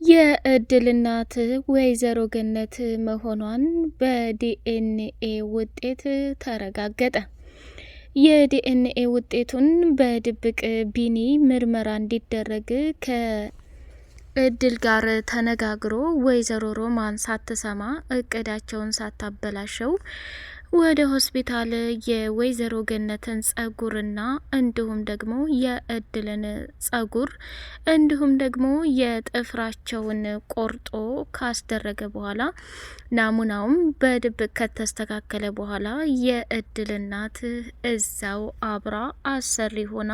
የእድል እናት ወይዘሮ ገነት መሆኗን በዲኤንኤ ውጤት ተረጋገጠ። የዲኤንኤ ውጤቱን በድብቅ ቢኒ ምርመራ እንዲደረግ ከእድል ጋር ተነጋግሮ ወይዘሮ ሮማን ሳትሰማ እቅዳቸውን ሳታበላሸው ወደ ሆስፒታል የወይዘሮ ገነትን ጸጉርና እንዲሁም ደግሞ የእድልን ጸጉር እንዲሁም ደግሞ የጥፍራቸውን ቆርጦ ካስደረገ በኋላ ናሙናውም በድብቅ ከተስተካከለ በኋላ የእድል እናት እዛው አብራ አሰሪ ሆና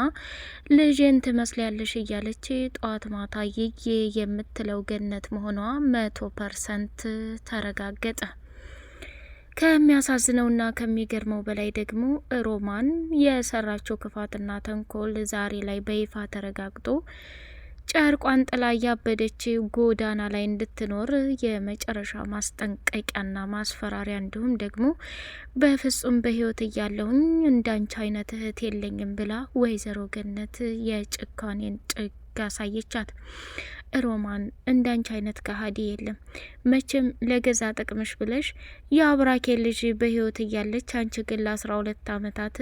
ልጄን ትመስላለሽ እያለች ጠዋት ማታ ይዬ የምትለው ገነት መሆኗ 100% ተረጋገጠ። ከሚያሳዝነውና ከሚገርመው በላይ ደግሞ ሮማን የሰራቸው ክፋትና ተንኮል ዛሬ ላይ በይፋ ተረጋግጦ ጨርቋን ጥላ ያበደች ጎዳና ላይ እንድትኖር የመጨረሻ ማስጠንቀቂያና ማስፈራሪያ እንዲሁም ደግሞ በፍጹም በህይወት እያለሁኝ እንዳንቺ አይነት እህት የለኝም ብላ ወይዘሮ ገነት የጭካኔን ጥግ ያሳየቻት። ሮማን እንዳንቺ አይነት ከሃዲ የለም። መቼም ለገዛ ጥቅምሽ ብለሽ የአብራኬ ልጅ በህይወት እያለች አንቺ ግን ለ12 አመታት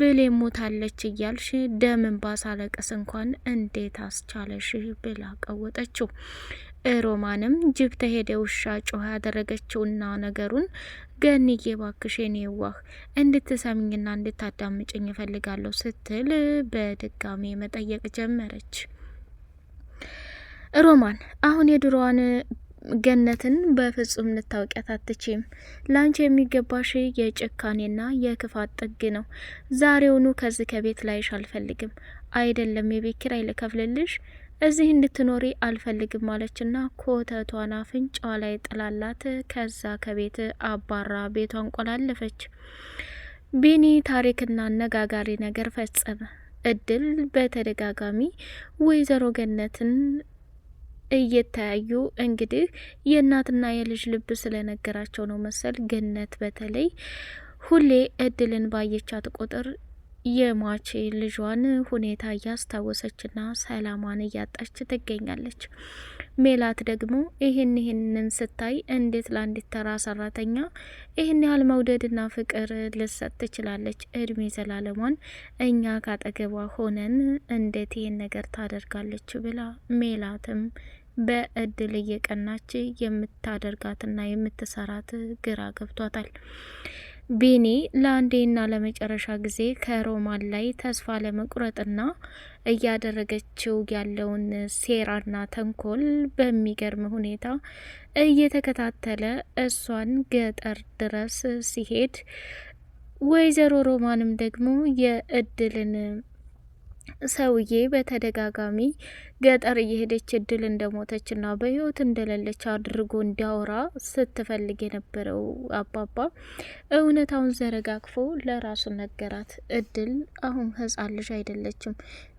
ብሌ ሞታለች እያልሽ ደምን ባሳለቀስ እንኳን እንዴት አስቻለሽ ብላ ቀወጠችው። ሮማንም ጅብ ተሄደ ውሻ ጮኸ ያደረገችውና ነገሩን ገንዬ ባክሽ የኔ የዋህ እንድትሰምኝና እንድታዳምጭኝ እፈልጋለሁ ስትል በድጋሚ መጠየቅ ጀመረች። ሮማን አሁን የድሮዋን ገነትን በፍጹም ልታውቂያት አትችም። ላንቺ የሚገባሽ የጭካኔና የክፋት ጥግ ነው። ዛሬውኑ ከዚህ ከቤት ላይሽ አልፈልግም። አይደለም የቤት ኪራይ ልከፍልልሽ እዚህ እንድትኖሪ አልፈልግም ማለችና ኮተቷን አፍንጫዋ ላይ ጥላላት ከዛ ከቤት አባራ ቤቷን ቆላለፈች። ቢኒ ታሪክና አነጋጋሪ ነገር ፈጸመ። እድል በተደጋጋሚ ወይዘሮ ገነትን እየተያዩ እንግዲህ የእናትና የልጅ ልብ ስለነገራቸው ነው መሰል ገነት በተለይ ሁሌ እድልን ባየቻት ቁጥር የሟች ልጇን ሁኔታ እያስታወሰችና ሰላሟን እያጣች ትገኛለች። ሜላት ደግሞ ይህንን ስታይ እንዴት ለአንዲት ተራ ሰራተኛ ይህን ያህል መውደድና ፍቅር ልሰጥ ትችላለች? እድሜ ዘላለሟን እኛ ካጠገቧ ሆነን እንዴት ይህን ነገር ታደርጋለች? ብላ ሜላትም በእድል እየቀናች የምታደርጋትና የምትሰራት ግራ ገብቷታል። ቢኒ ለአንዴና ለመጨረሻ ጊዜ ከሮማን ላይ ተስፋ ለመቁረጥና እያደረገችው ያለውን ሴራና ተንኮል በሚገርም ሁኔታ እየተከታተለ እሷን ገጠር ድረስ ሲሄድ ወይዘሮ ሮማንም ደግሞ የእድልን ሰውዬ በተደጋጋሚ ገጠር እየሄደች እድል እንደሞተችና በህይወት እንደሌለች አድርጎ እንዲያወራ ስትፈልግ የነበረው አባባ እውነታውን ዘረጋግፎ ለራሱ ነገራት። እድል አሁን ህጻን ልጅ አይደለችም።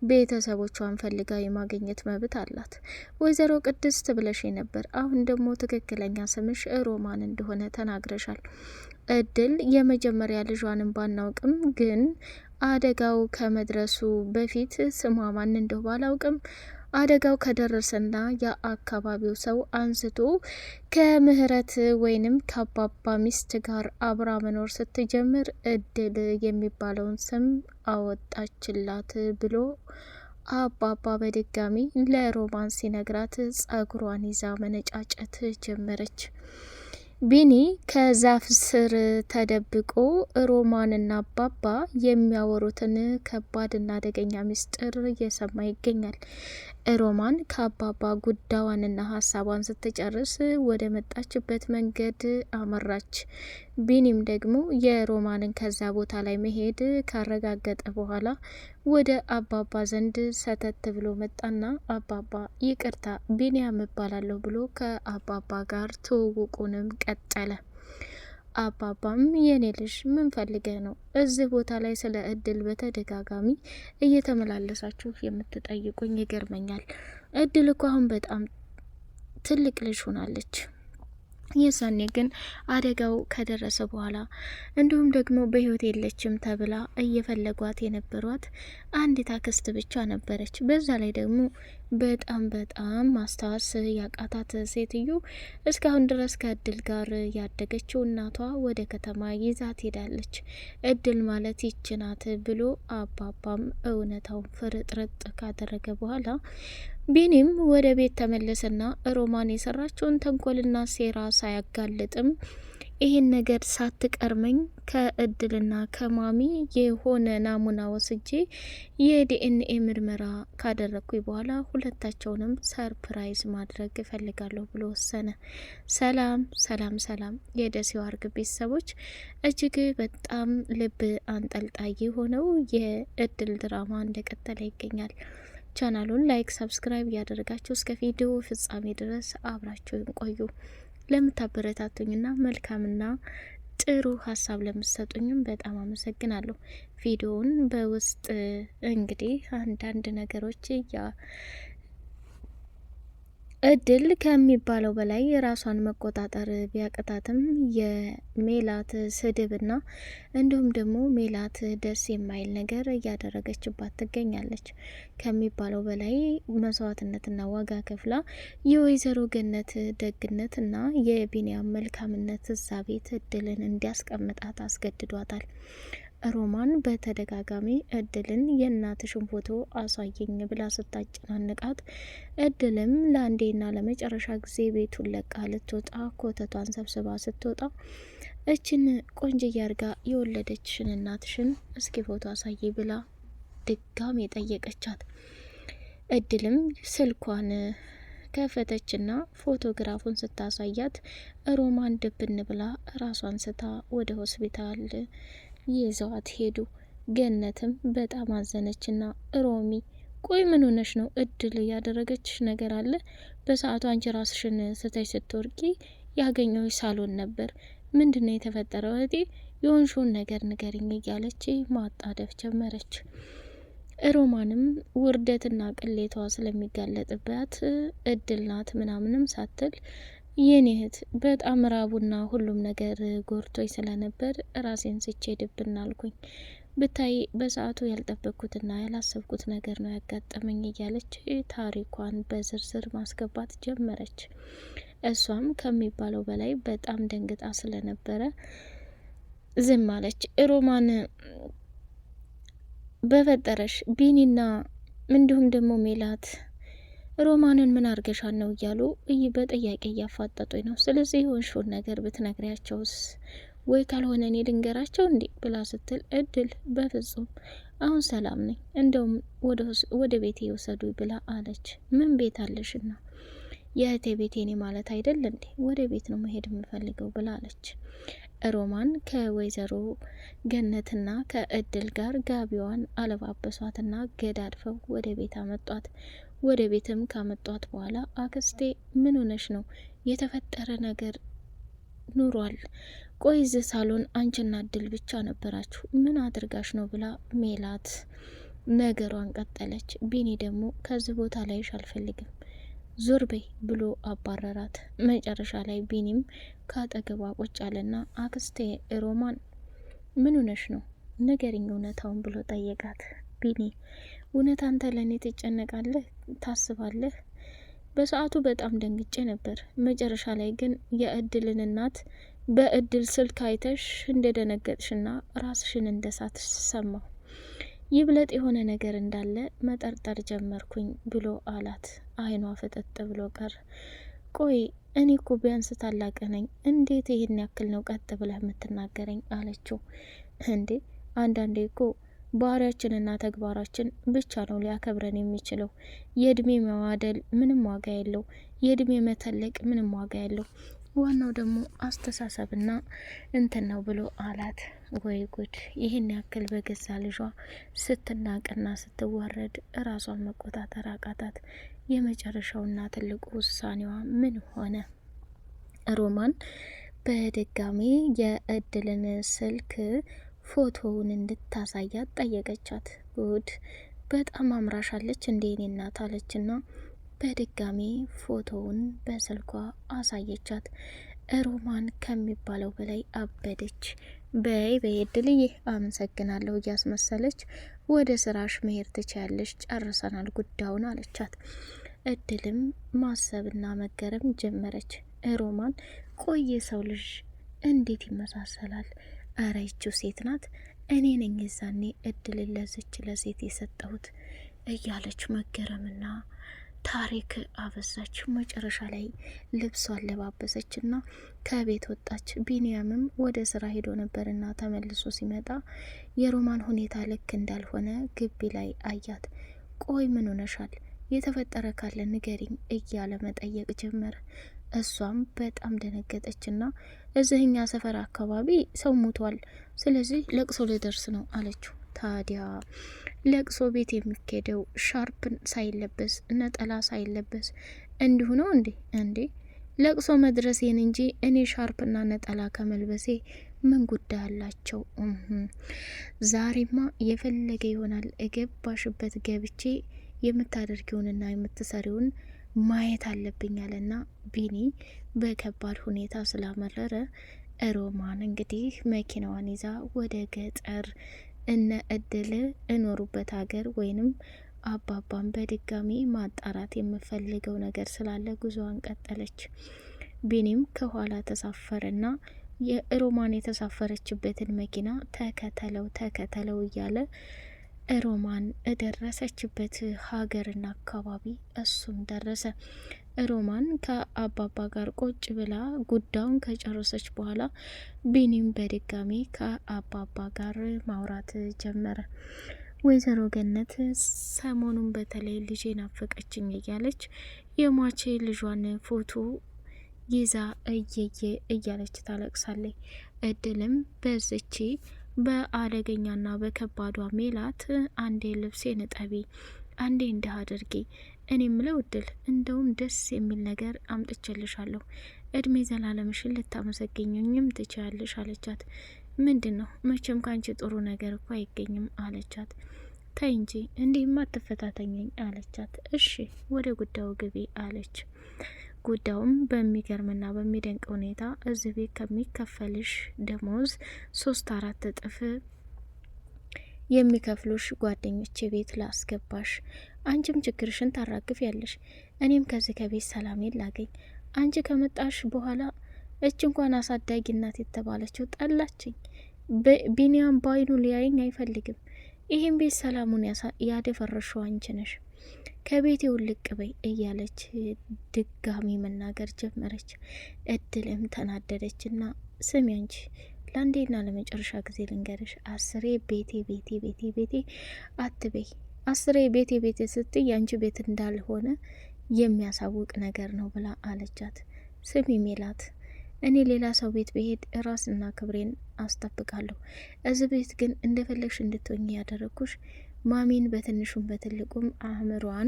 ቤተሰቦቿን ፈልጋ የማግኘት መብት አላት። ወይዘሮ ቅድስት ብለሽ ነበር። አሁን ደግሞ ትክክለኛ ስምሽ ሮማን እንደሆነ ተናግረሻል። እድል የመጀመሪያ ልጇንም ባናውቅም ግን አደጋው ከመድረሱ በፊት ስሟ ማን እንደው ባላውቅም አደጋው ከደረሰና የአካባቢው ሰው አንስቶ ከምህረት ወይንም ከአባባ ሚስት ጋር አብራ መኖር ስትጀምር እድል የሚባለውን ስም አወጣችላት ብሎ አባባ በድጋሚ ለሮማን ሲነግራት ጸጉሯን ይዛ መነጫጨት ጀመረች። ቢኒ ከዛፍ ስር ተደብቆ ሮማንና አባባ የሚያወሩትን ከባድና አደገኛ ምስጢር እየሰማ ይገኛል። ሮማን ከአባባ ጉዳዋንና ሀሳቧን ስትጨርስ ወደ መጣችበት መንገድ አመራች። ቢኒም ደግሞ የሮማንን ከዛ ቦታ ላይ መሄድ ካረጋገጠ በኋላ ወደ አባባ ዘንድ ሰተት ብሎ መጣና አባባ ይቅርታ ቢኒያም እባላለሁ ብሎ ከአባባ ጋር ትውውቁንም ቀጠለ። አባባም የኔ ልጅ ምን ፈልገህ ነው እዚህ ቦታ ላይ ስለ እድል በተደጋጋሚ እየተመላለሳችሁ የምትጠይቁኝ? ይገርመኛል። እድል እኮ አሁን በጣም ትልቅ ልጅ ሆናለች። የሳኔ ግን አደጋው ከደረሰ በኋላ እንዲሁም ደግሞ በህይወት የለችም ተብላ እየፈለጓት የነበሯት አንዲት አክስት ብቻ ነበረች። በዛ ላይ ደግሞ በጣም ማስታወስ ያቃታት ሴትዮ እስካሁን ድረስ ከእድል ጋር ያደገችው እናቷ ወደ ከተማ ይዛት ሄዳለች። እድል ማለት ይችናት ብሎ አባባም እውነታውን ፍርጥርጥ ካደረገ በኋላ ቢኒም ወደ ቤት ተመለሰና ሮማን የሰራችውን ተንኮልና ሴራ ሳያጋልጥም ይህን ነገር ሳትቀርመኝ ከእድልና ከማሚ የሆነ ናሙና ወስጄ የዲኤንኤ ምርመራ ካደረግኩኝ በኋላ ሁለታቸውንም ሰርፕራይዝ ማድረግ እፈልጋለሁ ብሎ ወሰነ። ሰላም የደሴው አርግ ቤተሰቦች፣ እጅግ በጣም ልብ አንጠልጣይ የሆነው የእድል ድራማ እንደቀጠለ ይገኛል። ቻናሉን ላይክ፣ ሰብስክራይብ እያደረጋችሁ እስከ ቪዲዮ ፍጻሜ ድረስ አብራችሁን ቆዩ። ለምታበረታቱኝና መልካምና ጥሩ ሀሳብ ለምትሰጡኝም በጣም አመሰግናለሁ። ቪዲዮውን በውስጥ እንግዲህ አንዳንድ ነገሮች እድል ከሚባለው በላይ ራሷን መቆጣጠር ቢያቅታትም የሜላት ስድብና እንዲሁም ደግሞ ሜላት ደስ የማይል ነገር እያደረገችባት ትገኛለች። ከሚባለው በላይ መስዋዕትነትና ዋጋ ከፍላ የወይዘሮ ገነት ደግነትና የቢኒያም መልካምነት እዛ ቤት እድልን እንዲያስቀምጣት አስገድዷታል። ሮማን በተደጋጋሚ እድልን የእናትሽን ፎቶ አሳየኝ ብላ ስታጨናንቃት እድልም ለአንዴና ለመጨረሻ ጊዜ ቤቱን ለቃ ልትወጣ ኮተቷን ሰብስባ ስትወጣ እችን ቆንጅዬ አርጋ የወለደችሽን እናትሽን እስኪ ፎቶ አሳይ ብላ ድጋሜ ጠየቀቻት። እድልም ስልኳን ከፈተችና ፎቶግራፉን ስታሳያት ሮማን ድብን ብላ ራሷን ስታ ወደ ሆስፒታል ይዘዋት ሄዱ። ገነትም በጣም አዘነችና ሮሚ ቆይ ምን ሆነሽ ነው? እድል ያደረገችሽ ነገር አለ? በሰዓቱ አንቺ ራስሽን ስተሽ ስትወርቂ ያገኘሁሽ ሳሎን ነበር። ምንድነው የተፈጠረው? እህቴ የሆንሽውን ነገር ንገሪኝ እያለች ማጣደፍ ጀመረች። ሮማንም ውርደትና ቅሌቷ ስለሚጋለጥባት እድል ናት ምናምንም ሳትል የኔ እህት በጣም ራቡና ሁሉም ነገር ጎርቶኝ ስለነበር ራሴን ስቼ ድብና አልኩኝ። ብታይ በሰዓቱ ያልጠበቅኩትና ያላሰብኩት ነገር ነው ያጋጠመኝ እያለች ታሪኳን በዝርዝር ማስገባት ጀመረች። እሷም ከሚባለው በላይ በጣም ደንግጣ ስለነበረ ዝም አለች። ሮማን በፈጠረሽ ቢኒና እንዲሁም ደግሞ ሜላት ሮማንን ምን አርገሻን ነው እያሉ በጥያቄ እያፋጠጡኝ ነው። ስለዚህ የሆንሽውን ነገር ብትነግሪያቸውስ? ወይ ካልሆነ እኔ ልንገራቸው እንዴ ብላ ስትል እድል በፍጹም አሁን ሰላም ነኝ፣ እንደውም ወደ ቤቴ ይወሰዱ ብላ አለች። ምን ቤት አለሽና? የእህቴ ቤቴ እኔ ማለት አይደል እንዴ? ወደ ቤት ነው መሄድ የምፈልገው ብላ አለች። ሮማን ከወይዘሮ ገነትና ከእድል ጋር ጋቢዋን አለባበሷትና ገዳድፈው ወደ ቤት አመጧት። ወደ ቤትም ካመጧት በኋላ አክስቴ ምን ሆነሽ ነው? የተፈጠረ ነገር ኑሯል። ቆይ እዚህ ሳሎን አንቺና እድል ብቻ ነበራችሁ፣ ምን አድርጋሽ ነው ብላ ሜላት ነገሯን ቀጠለች። ቢኒ ደግሞ ከዚህ ቦታ ላይሽ አልፈልግም፣ ዞር በይ ብሎ አባረራት። መጨረሻ ላይ ቢኒም ካጠገቧ ቁጭ አለና አክስቴ ሮማን ምን ሆነሽ ነው ንገሪኝ እውነታውን ብሎ ጠየቃት። ቢኒ እውነት አንተ ለእኔ ትጨነቃለህ፣ ታስባለህ? በሰዓቱ በጣም ደንግጬ ነበር። መጨረሻ ላይ ግን የእድልን እናት በእድል ስልክ አይተሽ እንደደነገጥሽና ራስሽን እንደሳትሽ ሰማሁ። ይብለጥ የሆነ ነገር እንዳለ መጠርጠር ጀመርኩኝ ብሎ አላት። አይኗ ፍጥጥ ብሎ ቀር። ቆይ እኔ እኮ ቢያንስ ታላቅ ነኝ፣ እንዴት ይሄን ያክል ነው ቀጥ ብለህ የምትናገረኝ? አለችው። እንዴ አንዳንዴ እኮ ባህሪያችንና ተግባራችን ብቻ ነው ሊያከብረን የሚችለው። የእድሜ መዋደል ምንም ዋጋ የለው፣ የእድሜ መተለቅ ምንም ዋጋ የለው። ዋናው ደግሞ አስተሳሰብና እንትን ነው ብሎ አላት። ወይ ጉድ! ይህን ያክል በገዛ ልጇ ስትናቅና ስትዋረድ ራሷን መቆጣጠር አቃታት። የመጨረሻውና ትልቁ ውሳኔዋ ምን ሆነ? ሮማን በድጋሚ የእድልን ስልክ ፎቶውን እንድታሳያት ጠየቀቻት። ጉድ! በጣም አምራሻለች እንዴ እኔ እናት አለችና በድጋሚ ፎቶውን በስልኳ አሳየቻት። ሮማን ከሚባለው በላይ አበደች። በይ እድልዬ አመሰግናለሁ እያስመሰለች ወደ ስራሽ መሄድ ትችያለሽ፣ ጨርሰናል ጉዳዩን አለቻት። እድልም ማሰብና መገረም ጀመረች። ሮማን ቆየ ሰው ልጅ እንዴት ይመሳሰላል? እረ ይቺው ሴት ናት። እኔ ነኝ የዛኔ እድል ለዝች ለሴት የሰጠሁት እያለች መገረምና ታሪክ አበዛች። መጨረሻ ላይ ልብሷ አለባበሰችና ከቤት ወጣች። ቢንያምም ወደ ስራ ሄዶ ነበርና ተመልሶ ሲመጣ የሮማን ሁኔታ ልክ እንዳልሆነ ግቢ ላይ አያት። ቆይ ምን ሆነሻል? የተፈጠረ ካለ ንገሪኝ እያለ መጠየቅ ጀመረ። እሷም በጣም ደነገጠችና እዚህኛ ሰፈር አካባቢ ሰው ሞቷል፣ ስለዚህ ለቅሶ ልደርስ ነው አለችው። ታዲያ ለቅሶ ቤት የሚኬደው ሻርፕ ሳይለበስ ነጠላ ሳይለበስ እንዲሁ ነው እንዴ? ለቅሶ መድረሴን እንጂ እኔ ሻርፕና ነጠላ ከመልበሴ ምን ጉዳይ አላቸው? ዛሬማ የፈለገ ይሆናል፣ እገባሽበት ገብቼ የምታደርጊውንና የምትሰሪውን ማየት አለብኝ አለና ቢኒ በከባድ ሁኔታ ስላመረረ ሮማን እንግዲህ መኪናዋን ይዛ ወደ ገጠር እነ እድል እኖሩበት ሀገር ወይንም አባባን በድጋሚ ማጣራት የምፈልገው ነገር ስላለ ጉዞዋን ቀጠለች። ቢኒም ከኋላ ተሳፈረና የሮማን የተሳፈረችበትን መኪና ተከተለው እያለ ሮማን ደረሰችበት ሀገርና አካባቢ እሱም ደረሰ። ሮማን ከአባባ ጋር ቁጭ ብላ ጉዳዩን ከጨረሰች በኋላ ቢኒም በድጋሚ ከአባባ ጋር ማውራት ጀመረ። ወይዘሮ ገነት ሰሞኑን በተለይ ልጄ ናፈቀችኝ እያለች የሟቼ ልጇን ፎቶ ይዛ እያለች ታለቅሳለች። እድልም በዝቺ በአደገኛና በከባዷ ሜላት አንዴ ልብሴን እጠቢ፣ አንዴ እንዲህ አድርጊ፣ እኔ ምለው እድል እንደውም ደስ የሚል ነገር አምጥቼልሻለሁ፣ እድሜ ዘላለምሽን ልታመሰግኝኝም ትችያለሽ አለቻት። ምንድን ነው? መቼም ካንቺ ጥሩ ነገር እኮ አይገኝም አለቻት። ታይ እንጂ እንዲህማ አትፈታተኘኝ አለቻት። እሺ ወደ ጉዳዩ ግቢ አለች። ጉዳዩም በሚገርምና በሚደንቅ ሁኔታ እዚህ ቤት ከሚከፈልሽ ደሞዝ 3-4 እጥፍ የሚከፍሉሽ ጓደኞቼ ቤት ላስገባሽ፣ አንቺም ችግርሽን ታራግፍ ያለሽ፣ እኔም ከዚህ ከቤት ሰላሜን ላገኝ። አንቺ ከመጣሽ በኋላ እች እንኳን አሳዳጊ እናት የተባለችው ጠላችኝ። ቢኒያም ባይኑ ሊያየኝ አይፈልግም። ይህም ቤት ሰላሙን ያደፈረሽው አንቺ ነሽ። ከቤት ውልቅ በይ እያለች ድጋሚ መናገር ጀመረች። እድልም ተናደደችና ስሚ አንቺ ለአንዴና ለመጨረሻ ጊዜ ልንገርሽ፣ 10 ቤቴ ቤቴ ቤቴ ቤቴ አትበይ። 10 ቤቴ ቤቴ ስትይ ያንቺ ቤት እንዳልሆነ የሚያሳውቅ ነገር ነው ብላ አለቻት። ስሚ ሜላት፣ እኔ ሌላ ሰው ቤት ብሄድ ራስና ክብሬን አስጠብቃለሁ። እዚህ ቤት ግን እንደፈለግሽ እንድትሆኝ ያደረግኩሽ ማሚን በትንሹም በትልቁም አእምሯን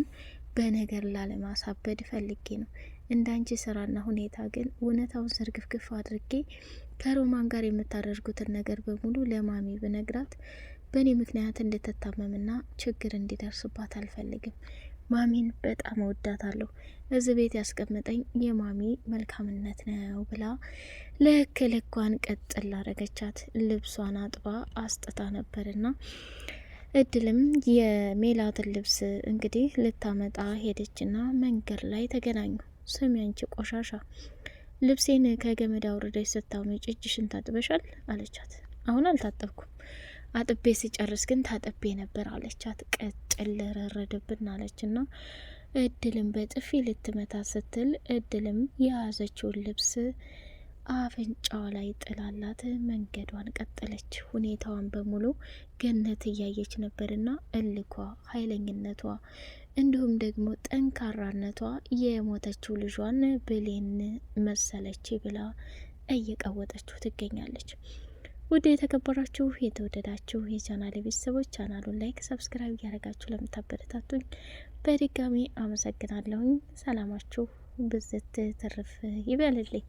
በነገር ላለማሳበድ ፈልጌ ነው። እንዳንቺ ስራና ሁኔታ ግን እውነታውን ዘርግፍግፍ አድርጌ ከሮማን ጋር የምታደርጉትን ነገር በሙሉ ለማሚ ብነግራት በእኔ ምክንያት እንድትታመምና ችግር እንዲደርስባት አልፈልግም። ማሚን በጣም እወዳታለሁ። እዚህ ቤት ያስቀመጠኝ የማሚ መልካምነት ነው ብላ ልክ ልኳን ቀጥል አረገቻት። ልብሷን አጥባ አስጥታ ነበርና እድልም የሜላትን ልብስ እንግዲህ ልታመጣ ሄደችና መንገድ ላይ ተገናኙ። ስሚ አንቺ ቆሻሻ፣ ልብሴን ከገመድ አውርደሽ ስታመጪ እጅሽን ታጥበሻል አለቻት። አሁን አልታጠብኩም፣ አጥቤ ሲጨርስ ግን ታጥቤ ነበር አለቻት። ቀጭል ረረደብን አለችና እድልም በጥፊ ልትመታ ስትል እድልም የያዘችውን ልብስ አፍንጫዋ ላይ ጥላላት መንገዷን ቀጠለች። ሁኔታዋን በሙሉ ገነት እያየች ነበርና እልኳ፣ ኃይለኝነቷ እንዲሁም ደግሞ ጠንካራነቷ የሞተችው ልጇን ብሌን መሰለች ብላ እየቀወጠችው ትገኛለች። ውድ የተከበራችሁ የተወደዳችሁ የቻናል ቤተሰቦች ቻናሉን ላይክ፣ ሰብስክራይብ እያደረጋችሁ ለምታበረታቱኝ በድጋሚ አመሰግናለሁኝ። ሰላማችሁ ብዝት ትርፍ ይበልልኝ።